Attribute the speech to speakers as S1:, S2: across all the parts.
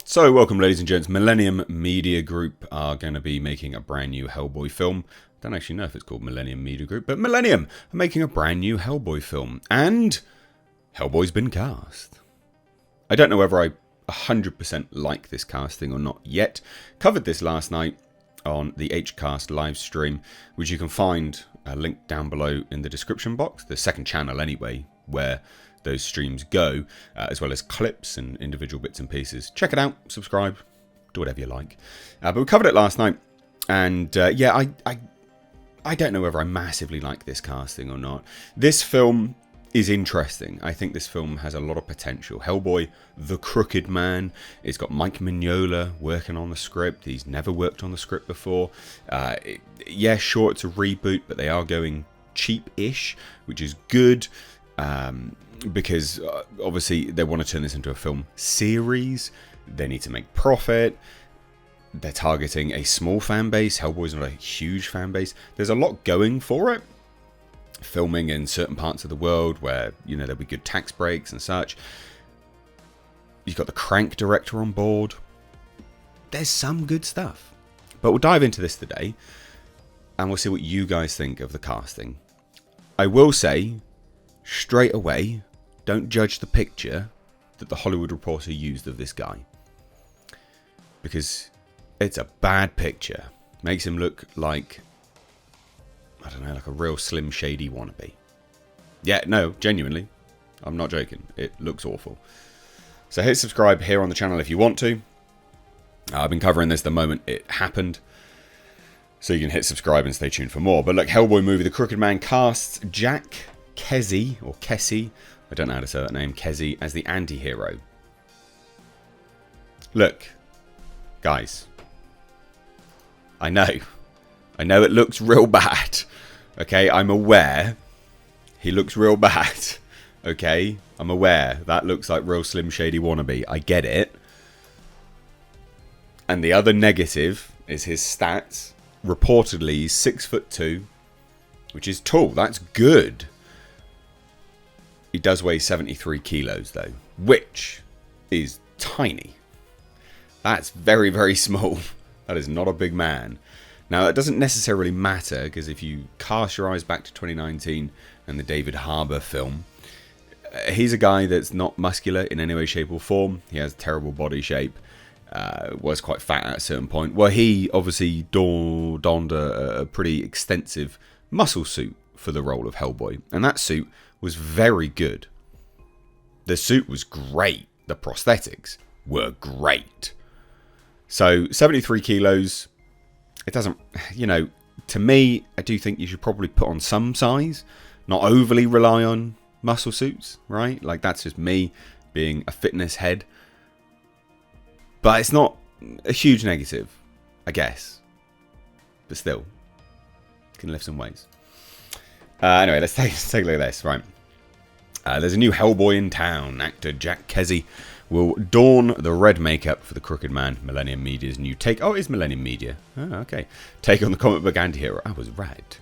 S1: So, welcome, ladies and gents. Millennium Media Group are going to be making a brand new Hellboy film. Don't actually know if it's called Millennium Media Group, but Millennium are making a brand new Hellboy film. And Hellboy's been cast. I don't know whether I 100% like this casting or not yet. Covered this last night on the HCast live stream, which you can find a link down below in the description box. The second channel, anyway, where those streams go, as well as clips and individual bits and pieces. Check it out, subscribe, do whatever you like. But we covered it last night, and yeah, I don't know whether I massively like this casting or not. This film is interesting. I think this film has a lot of potential. Hellboy, the Crooked Man. It's got Mike Mignola working on the script. He's never worked on the script before. Yeah, sure, it's a reboot, but they are going cheap-ish, which is good. Because obviously they want to turn this into a film series. They need to make profit. They're targeting a small fan base. Hellboy's not a huge fan base. There's a lot going for it. Filming in certain parts of the world where, you know, there'll be good tax breaks and such. You've got the Crank director on board. There's some good stuff. But we'll dive into this today, and we'll see what you guys think of the casting. I will say, straight away, don't judge the picture that the Hollywood Reporter used of this guy. Because it's a bad picture. Makes him look like, I don't know, like a real Slim Shady wannabe. Yeah, no, genuinely. I'm not joking. It looks awful. So hit subscribe here on the channel if you want to. I've been covering this the moment it happened. So you can hit subscribe and stay tuned for more. But look, Hellboy movie, The Crooked Man casts Jack Kesy, or Kessie, I don't know how to say that name, Kessie, as the anti-hero. Look, guys, I know it looks real bad, okay, I'm aware, he looks real bad, okay, I'm aware, that looks like real Slim Shady wannabe, I get it. And the other negative is his stats. Reportedly, he's 6'2", which is tall, that's good. He does weigh 73 kilos, though, which is tiny. That's very, very small. That is not a big man. Now, that doesn't necessarily matter, because if you cast your eyes back to 2019 and the David Harbour film, he's a guy that's not muscular in any way, shape, or form. He has terrible body shape. Was quite fat at a certain point. Well, he obviously donned a pretty extensive muscle suit for the role of Hellboy, and that suit was very good. The suit was great. The prosthetics were great. So 73 kilos, it doesn't, you know, to me, I do think you should probably put on some size, not overly rely on muscle suits, right? Like, that's just me being a fitness head. But it's not a huge negative, I guess. But still, can lift some weights. Anyway, let's take a look at this. Right. There's a new Hellboy in town. Actor Jack Kesy will don the red makeup for the Crooked Man, Millennium Media's new take. Oh, it is Millennium Media. Oh, okay. Take on the comic book anti-hero. I was right.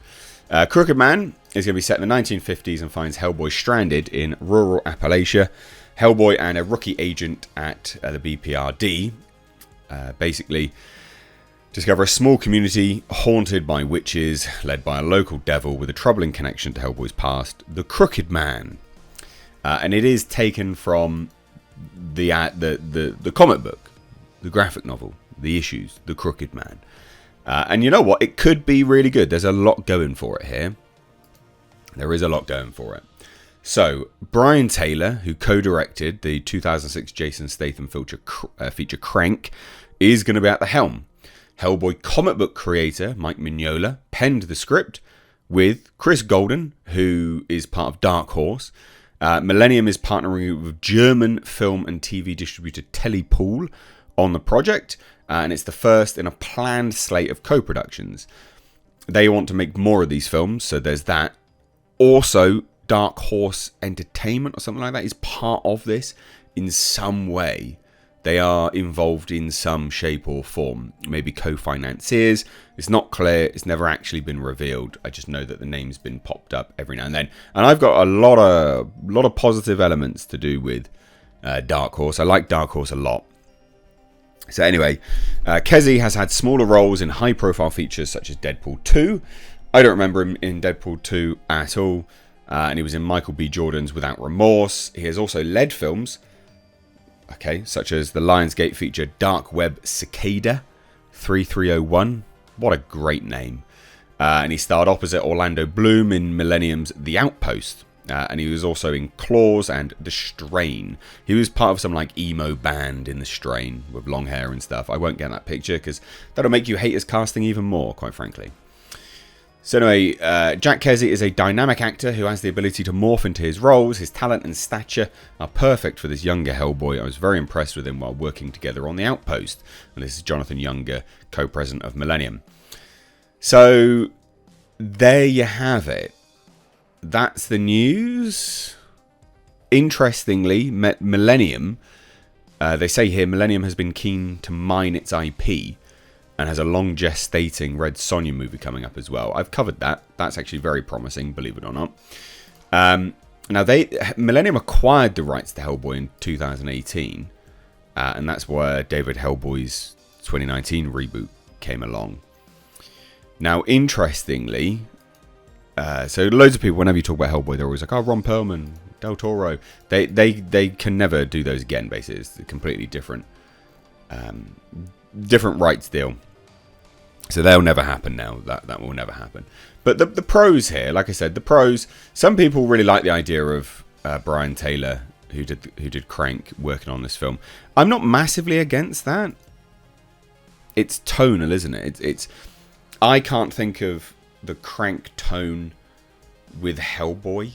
S1: Crooked Man is going to be set in the 1950s and finds Hellboy stranded in rural Appalachia. Hellboy and a rookie agent at the BPRD basically discover a small community haunted by witches, led by a local devil with a troubling connection to Hellboy's past, the Crooked Man. And it is taken from the comic book, the graphic novel, the issues, the Crooked Man. And you know what? It could be really good. There's a lot going for it here. There is a lot going for it. So, Brian Taylor, who co-directed the 2006 Jason Statham feature Crank, is going to be at the helm. Hellboy comic book creator Mike Mignola penned the script with Chris Golden, who is part of Dark Horse. Millennium is partnering with German film and TV distributor Telepool on the project, and it's the first in a planned slate of co-productions. They want to make more of these films, so there's that. Also, Dark Horse Entertainment or something like that is part of this in some way. They are involved in some shape or form, maybe co-financiers. It's not clear. It's never actually been revealed. I just know that the name's been popped up every now and then. And I've got a lot of positive elements to do with Dark Horse. I like Dark Horse a lot. So anyway, Kesey has had smaller roles in high-profile features such as Deadpool 2. I don't remember him in Deadpool 2 at all. And he was in Michael B. Jordan's Without Remorse. He has also led films, such as the Lionsgate feature Dark Web Cicada 3301. What a great name. And he starred opposite Orlando Bloom in Millennium's The Outpost. And he was also in Claws and The Strain. He was part of some like emo band in The Strain with long hair and stuff. I won't get that picture because that'll make you hate his casting even more, quite frankly. So anyway, Jack Kesey is a dynamic actor who has the ability to morph into his roles. His talent and stature are perfect for this younger Hellboy. I was very impressed with him while working together on The Outpost. And this is Jonathan Younger, co-president of Millennium. So there you have it. That's the news. Interestingly, Millennium, they say here, Millennium has been keen to mine its IP and has a long gestating Red Sonja movie coming up as well. I've covered that. That's actually very promising, believe it or not. Now, Millennium acquired the rights to Hellboy in 2018, and that's where David Hellboy's 2019 reboot came along. Now, interestingly, so loads of people, whenever you talk about Hellboy, they're always like, oh, Ron Perlman, Del Toro. They can never do those again, basically. It's a completely different rights deal. So they'll never happen now. That will never happen. But the pros here, like I said, the pros, some people really like the idea of Brian Taylor, who did Crank, working on this film. I'm not massively against that. It's tonal, isn't it? It's I can't think of the Crank tone with Hellboy.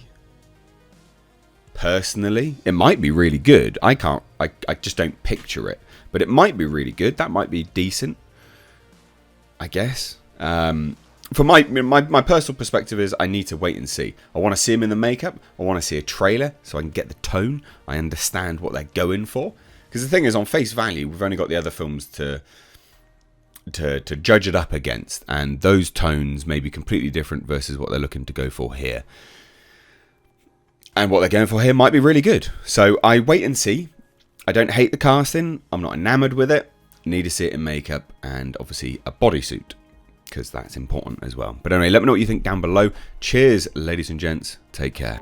S1: Personally, it might be really good. I just don't picture it. But it might be really good. That might be decent, I guess. For my personal perspective is I need to wait and see. I want to see him in the makeup. I want to see a trailer so I can get the tone. I understand what they're going for. Because the thing is, on face value, we've only got the other films to judge it up against. And those tones may be completely different versus what they're looking to go for here. And what they're going for here might be really good. So I wait and see. I don't hate the casting. I'm not enamored with it. Need to see it in makeup and obviously a bodysuit, because that's important as well. But anyway, let me know what you think down below. Cheers, ladies and gents. Take care.